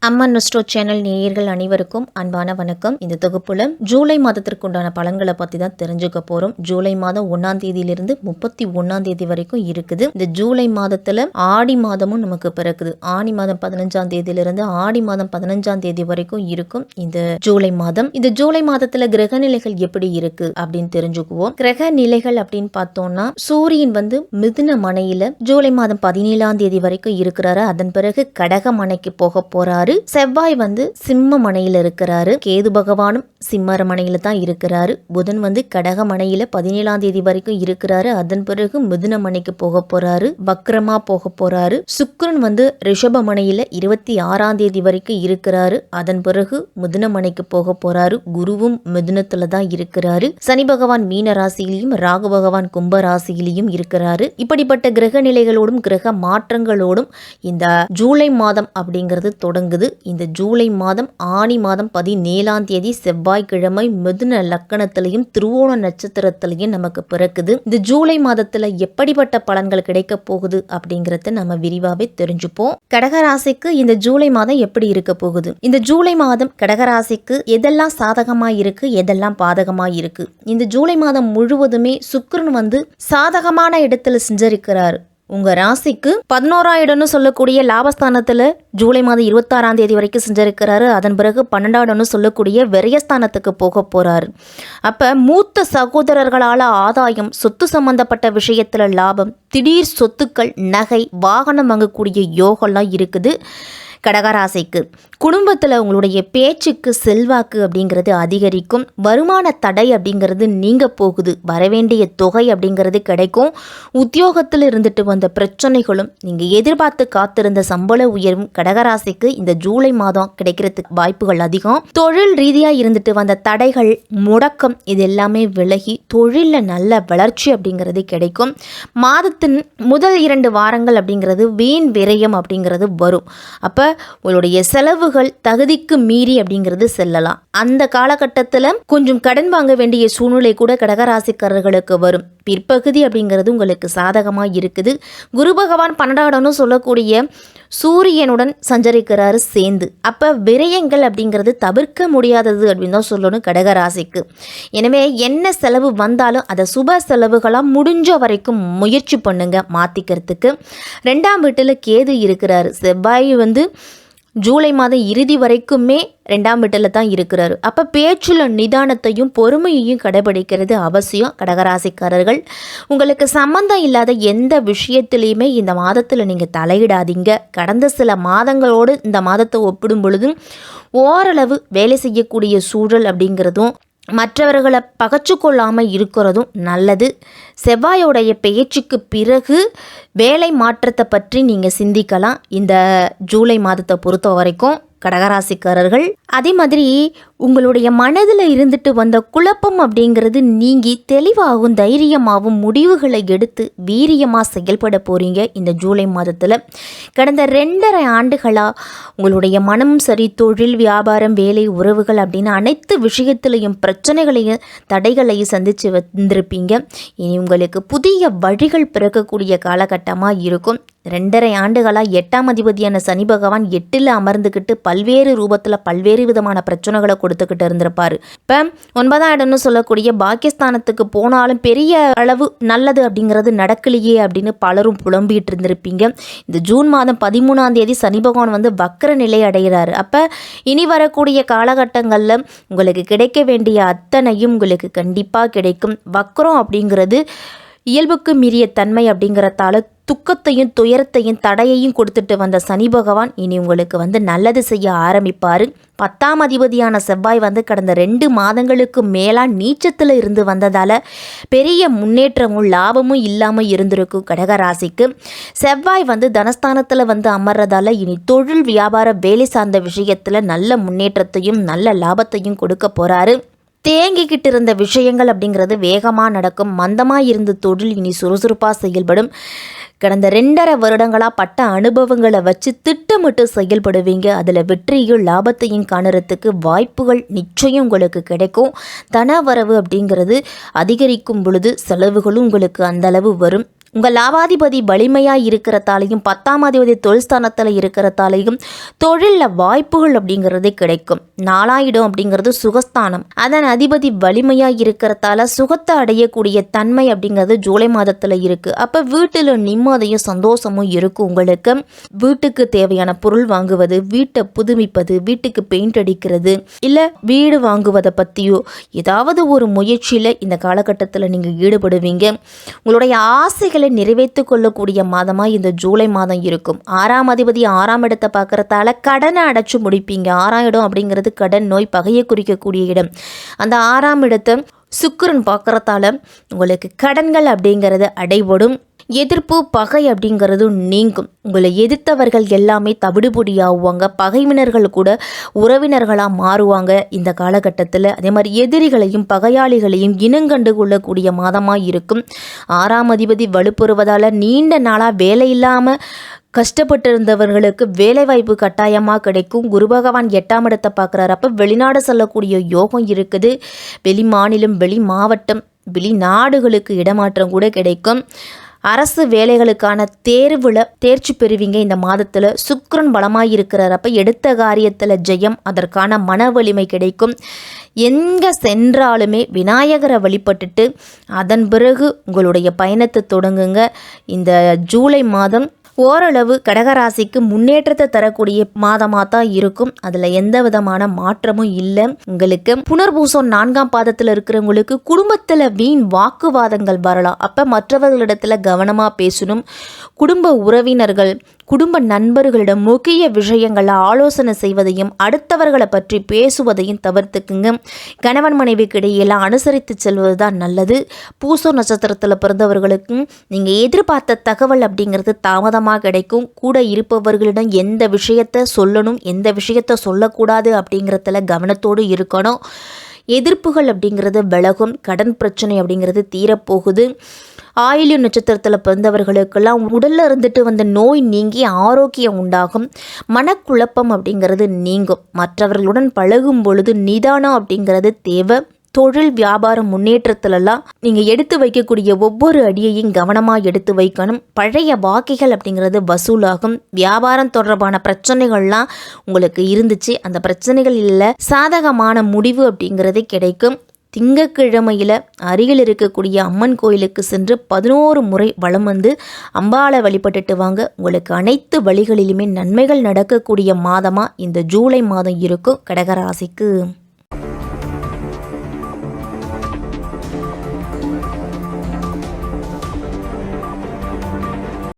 அம்மன் நொஸ்டோ channel நேயர்கள் அனைவருக்கும் அன்பான வணக்கம். இந்த தொகுப்புல ஜூலை மாதத்திற்குண்டான பலன்களை பற்றி தான் தெரிஞ்சுக்க போகிறோம். ஜூலை மாதம் 1ஆம் தேதியிலிருந்து 31ஆம் தேதி வரைக்கும் இருக்குது. இந்த ஜூலை மாதத்தில் ஆடி மாதமும் நமக்கு பிறக்குது. ஆடி மாதம் 15ஆம் தேதியிலிருந்து ஆடி மாதம் 15ஆம் தேதி வரைக்கும் இருக்கும் இந்த ஜூலை மாதம். இந்த ஜூலை மாதத்தில் கிரக நிலைகள் எப்படி இருக்கு அப்படின்னு தெரிஞ்சுக்குவோம். கிரக நிலைகள் அப்படின்னு பார்த்தோம்னா சூரியன் மிதுன மனையில ஜூலை மாதம் 17ஆம் தேதி வரைக்கும் இருக்கிறாரு. அதன் பிறகு கடக மனைக்கு போக போறாரு. செவ்வாய் சிம்ம மனையில இருக்கிறாரு. கேது பகவானும் சிம்மர மனையில தான் இருக்கிறாரு. புதன் கடக மனையில 17ஆம் தேதி வரைக்கும் இருக்கிறாரு. அதன் பிறகு மிதுன மனைக்கு போக போறாரு. வக்ரமா போக போறாரு. சுக்கிரன் ரிஷப மனையில 26ஆம் தேதி வரைக்கும் இருக்கிறாரு. அதன் பிறகு மிதுன மனைக்கு போக போறாரு. குருவும் மிதுனத்துல தான் இருக்கிறாரு. சனி பகவான் மீன ராசியிலையும் ராகு பகவான் கும்ப ராசியிலையும் இருக்கிறாரு. இப்படிப்பட்ட கிரக நிலைகளோடும் கிரக மாற்றங்களோடும் இந்த ஜூலை மாதம் அப்படிங்கிறது தொடங்குது. இந்த ஜூலை மாதம் ஆனி மாதம் 17ஆம் தேதி செவ்வாய்க்கிழமை மிதுன லக்கணத்திலையும் திருவோண நட்சத்திரத்திலையும் நமக்கு பிறக்குது. இந்த ஜூலை மாதத்துல எப்படிப்பட்ட பலன்கள் கிடைக்க போகுது அப்படிங்கறத நம்ம விரிவாவே தெரிஞ்சுப்போம். கடகராசிக்கு இந்த ஜூலை மாதம் எப்படி இருக்க போகுது? இந்த ஜூலை மாதம் கடகராசிக்கு எதெல்லாம் சாதகமா இருக்கு, எதெல்லாம் பாதகமா இருக்கு? இந்த ஜூலை மாதம் முழுவதுமே சுக்கிரன் சாதகமான இடத்துல செஞ்சிருக்கிறாரு. உங்க ராசிக்கு 11ஆம் இடம்னு சொல்லக்கூடிய லாபஸ்தானத்துல ஜூலை மாதம் 26ஆம் தேதி வரைக்கும் செஞ்சிருக்கிறாரு. அதன் பிறகு 12ஆம் இடம்னு சொல்லக்கூடிய விரயஸ்தானத்துக்கு போக போறாரு. அப்ப மூத்த சகோதரர்களால ஆதாயம், சொத்து சம்பந்தப்பட்ட விஷயத்துல லாபம், திடீர் சொத்துக்கள், நகை, வாகனம் வாங்கக்கூடிய யோகம்லாம் இருக்குது. கடகராசிக்கு குடும்பத்தில் உங்களுடைய பேச்சுக்கு செல்வாக்கு அப்படிங்கிறது அதிகரிக்கும். வருமான தடை அப்படிங்கிறது நீங்க போகுது. வரவேண்டிய தொகை அப்படிங்கிறது கிடைக்கும். உத்தியோகத்தில் இருந்துட்டு வந்த பிரச்சனைகளும் நீங்கள் எதிர்பார்த்து காத்திருந்த சம்பள உயர்வும் கடகராசிக்கு இந்த ஜூலை மாதம் கிடைக்கிறதுக்கு வாய்ப்புகள் அதிகம். தொழில் ரீதியாக இருந்துட்டு வந்த தடைகள், முடக்கம் இது எல்லாமே விலகி தொழிலில் நல்ல வளர்ச்சி அப்படிங்கிறது கிடைக்கும். மாதத்தின் முதல் 2 வாரங்கள் அப்படிங்கிறது வீண் விரயம் அப்படிங்கிறது வரும். அப்போ உங்களுடைய செலவுகள் தகுதிக்கு மீறி அப்படிங்கிறது செல்லலாம். அந்த காலகட்டத்தில் கொஞ்சம் கடன் வாங்க வேண்டிய சூழ்நிலை கூட கடகராசிக்காரர்களுக்கு வரும். பிற்பகுதி அப்படிங்கிறது உங்களுக்கு சாதகமாக இருக்குது. குரு பகவான் 12ஆம் இடம்னு சொல்லக்கூடிய சூரியனுடன் சஞ்சரிக்கிறாரு சேர்ந்து. அப்போ விரயங்கள் அப்படிங்கிறது தவிர்க்க முடியாதது அப்படின்னு தான் சொல்லணும் கடகராசிக்கு. எனவே என்ன செலவு வந்தாலும் அதை சுப செலவுகளாக முடிஞ்ச வரைக்கும் முயற்சி பண்ணுங்க மாற்றிக்கிறதுக்கு. 2ஆம் வீட்டில் கேது இருக்கிறாரு. செவ்வாய் ஜூலை மாதம் இறுதி வரைக்குமே 2ஆம் வீட்டில் தான் இருக்கிறாரு. அப்போ பேச்சில் நிதானத்தையும் பொறுமையையும் கடைபிடிக்கிறது அவசியம். கடகராசிக்காரர்கள் உங்களுக்கு சம்பந்தம் இல்லாத எந்த விஷயத்திலையுமே இந்த மாதத்தில் நீங்கள் தலையிடாதீங்க. கடந்த சில மாதங்களோடு இந்த மாதத்தை ஒப்பிடும் பொழுதும் ஓரளவு வேலை செய்யக்கூடிய சூழல் அப்படிங்கிறதும் மற்றவர்களை பகச்சு கொள்ளாமல் இருக்கிறதும் நல்லது. செவ்வாயோடைய பேச்சுக்கு பிறகு வேலை மாற்றத்தை பற்றி நீங்கள் சிந்திக்கலாம் இந்த ஜூலை மாதத்தை பொறுத்த வரைக்கும் கடகராசிக்காரர்கள். அதே மாதிரி உங்களுடைய மனதில் இருந்துட்டு வந்த குழப்பம் அப்படிங்கிறது நீங்கி தெளிவாகவும் தைரியமாகவும் முடிவுகளை எடுத்து வீரியமாக செயல்பட போகிறீங்க இந்த ஜூலை மாதத்தில். கடந்த 2.5 ஆண்டுகளாக உங்களுடைய மனம் சரி, தொழில், வியாபாரம், வேலை, உறவுகள் அப்படின்னு அனைத்து விஷயத்திலையும் பிரச்சனைகளையும் தடைகளையும் சந்தித்து வந்திருப்பீங்க. இனி உங்களுக்கு புதிய வழிகள் பிறக்கக்கூடிய காலகட்டமாக இருக்கும். 2.5 ஆண்டுகளாக 8ஆம் அதிபதியான சனி பகவான் 8ல் அமர்ந்துக்கிட்டு பல்வேறு ரூபத்தில் பல்வேறு விதமான பிரச்சனைகளை கொடுத்துக்கிட்டு இருந்திருப்பாரு. இப்போ 9ஆம் இடம்னு சொல்லக்கூடிய பாகிஸ்தானத்துக்கு போனாலும் பெரிய அளவு நல்லது அப்படிங்கிறது நடக்கலையே அப்படின்னு பலரும் புலம்பிட்டு இருந்திருப்பீங்க. இந்த ஜூன் மாதம் 13ஆம் தேதி சனி பகவான் வக்ர நிலை அடைகிறாரு. அப்போ இனி வரக்கூடிய காலகட்டங்களில் உங்களுக்கு கிடைக்க வேண்டிய அத்தனையும் உங்களுக்கு கண்டிப்பாக கிடைக்கும். வக்ரம் அப்படிங்கிறது இயல்புக்கு மீறிய தன்மை அப்படிங்கிறதால துக்கத்தையும் துயரத்தையும் தடையையும் கொடுத்துட்டு வந்த சனி பகவான் இனி உங்களுக்கு நல்லது செய்ய ஆரம்பிப்பார். 10ஆம் அதிபதியான செவ்வாய் கடந்த 2 மாதங்களுக்கு மேலாக நீச்சத்தில் இருந்து வந்ததால் பெரிய முன்னேற்றமும் லாபமும் இல்லாமல் இருந்திருக்கும் கடகராசிக்கு. செவ்வாய் தனஸ்தானத்தில் அமர்றதால இனி தொழில், வியாபார, வேலை சார்ந்த விஷயத்தில் நல்ல முன்னேற்றத்தையும் நல்ல லாபத்தையும் கொடுக்க போகிறாரு. தேங்கிக்கிட்டு இருந்த விஷயங்கள் அப்படிங்கிறது வேகமாக நடக்கும். மந்தமாக இருந்த தொழில் இனி சுறுசுறுப்பாக செயல்படும். கடந்த 2.5 வருடங்களாக பட்ட அனுபவங்களை வச்சு திட்டமிட்டு செயல்படுவீங்க. அதில் வெற்றியும் லாபத்தையும் காணுறதுக்கு வாய்ப்புகள் நிச்சயம் உங்களுக்கு கிடைக்கும். தன வரவு அப்படிங்கிறது அதிகரிக்கும் பொழுது செலவுகளும் உங்களுக்கு அந்த அளவு வரும். உங்கள் லாபாதிபதி வலிமையாக இருக்கிறதாலையும் 10ஆம் அதிபதி தொழில் ஸ்தானத்தில் இருக்கிறதாலையும் தொழிலில் வாய்ப்புகள் அப்படிங்கிறது கிடைக்கும். 4ஆம் இடம் அப்படிங்கிறது சுகஸ்தானம். அதன் அதிபதி வலிமையாக இருக்கிறதால சுகத்தை அடையக்கூடிய தன்மை அப்படிங்கிறது ஜூலை மாதத்தில் இருக்குது. அப்போ வீட்டில் நிம்மதியும் சந்தோஷமும் இருக்கும். உங்களுக்கு வீட்டுக்கு தேவையான பொருள் வாங்குவது, வீட்டை புதுப்பிப்பது, வீட்டுக்கு பெயிண்ட் அடிக்கிறது, இல்லை வீடு வாங்குவதை பற்றியோ ஏதாவது ஒரு முயற்சியில் இந்த காலகட்டத்தில் நீங்கள் ஈடுபடுவீங்க. உங்களுடைய ஆசைகளை நிறைவேற்றிக் கொள்ளக்கூடிய மாதமாக இந்த ஜூலை மாதம் இருக்கும். 6ஆம் அதிபதி 6ஆம் இடத்தை பார்க்கறதால கடனை அடைச்சு முடிப்பீங்க. 6ஆம் இடம் அப்படிங்கிறது கடன், நோய், பகையை குறிக்கக்கூடிய இடம். அந்த 6ஆம் இடத்தை சுக்கிரன் பார்க்கறதால உங்களுக்கு கடன்கள் அப்படிங்கிறது அடைபடும். எதிர்ப்பு, பகை அப்படிங்கிறது நீங்கும். உங்களை எதிர்த்தவர்கள் எல்லாமே தவிடுபொடியாகுவாங்க. பகைவினர்கள் கூட உறவினர்களாக மாறுவாங்க இந்த காலகட்டத்தில். அதே மாதிரி எதிரிகளையும் பகையாளிகளையும் இனங்கண்டு கொள்ளக்கூடிய மாதமாக இருக்கும். 6ஆம் அதிபதி வலுப்பெறுவதால் நீண்ட நாளாக வேலை இல்லாமல் கஷ்டப்பட்டு இருந்தவர்களுக்கு வேலைவாய்ப்பு கட்டாயமாக கிடைக்கும். குரு பகவான் 8ஆம் இடத்தை பார்க்குறாரு. அப்போ வெளிநாடு செல்லக்கூடிய யோகம் இருக்குது. வெளி மாநிலம், வெளி மாவட்டம், வெளிநாடுகளுக்கு இடமாற்றம் கூட கிடைக்கும். அரசு வேலைகளுக்கான தேர்வில் தேர்ச்சி பெறுவீங்க இந்த மாதத்தில். சுக்கிரன் பலமாக இருக்கிறார். அப்போ எடுத்த காரியத்தில் ஜெயம், அதற்கான மன வலிமை கிடைக்கும். எங்கே சென்றாலுமே விநாயகரை வழிபட்டுட்டு அதன் பிறகு உங்களுடைய பயணத்தை தொடங்குங்க. இந்த ஜூலை மாதம் ஓரளவு கடகராசிக்கு முன்னேற்றத்தை தரக்கூடிய மாதமாக தான் இருக்கும். அதில் எந்த விதமான மாற்றமும் இல்லை. உங்களுக்கு புனர்பூசம் 4ஆம் பாதத்தில் இருக்கிறவங்களுக்கு குடும்பத்தில் வீண் வாக்குவாதங்கள் வரலாம். அப்போ மற்றவர்களிடத்தில் கவனமாக பேசணும். குடும்ப உறவினர்கள், குடும்ப நண்பர்களிடம் முக்கிய விஷயங்களை ஆலோசனை செய்வதையும் அடுத்தவர்களை பற்றி பேசுவதையும் தவிர்த்துக்குங்க. கணவன் மனைவிக்கு இடையெல்லாம் அனுசரித்து செல்வது தான் நல்லது. பூசம் நட்சத்திரத்தில் பிறந்தவர்களுக்கும் நீங்கள் எதிர்பார்த்த தகவல் அப்படிங்கிறது தாமதமாக கிடைக்கும். கூட இருப்பவர்களிடம் எந்த விஷயத்தை சொல்லணும், எந்த விஷயத்தை சொல்லக்கூடாது அப்படிங்கிறதுல கவனத்தோடு இருக்கணும். எதிர்ப்புகள் அப்படிங்கிறது விலகும். கடன் பிரச்சனை அப்படிங்கிறது தீரப்போகுது. ஆயில்யம் நட்சத்திரத்தில் பிறந்தவர்களுக்கெல்லாம் உடலில் இருந்துட்டு வந்த நோய் நீங்கி ஆரோக்கியம் உண்டாகும். மனக்குழப்பம் அப்படிங்கிறது நீங்கும். மற்றவர்களுடன் பழகும் பொழுது நிதானம் அப்படிங்கிறது தேவை. தொழில் வியாபாரம் முன்னேற்றத்திலெல்லாம் நீங்கள் எடுத்து வைக்கக்கூடிய ஒவ்வொரு அடியையும் கவனமாக எடுத்து வைக்கணும். பழைய பாக்கிகள் அப்படிங்கிறது வசூலாகும். வியாபாரம் தொடர்பான பிரச்சனைகள்லாம் உங்களுக்கு இருந்துச்சு, அந்த பிரச்சனைகள் இல்லை, சாதகமான முடிவு அப்படிங்கிறது கிடைக்கும். திங்கட்கிழமையில் அருகில் இருக்கக்கூடிய அம்மன் கோயிலுக்கு சென்று 11 முறை வலம் வந்து அம்பாளை வழிபட்டுட்டு வாங்க. உங்களுக்கு அனைத்து வழிகளிலுமே நன்மைகள் நடக்கக்கூடிய மாதமாக இந்த ஜூலை மாதம் இருக்கும் கடகராசிக்கு.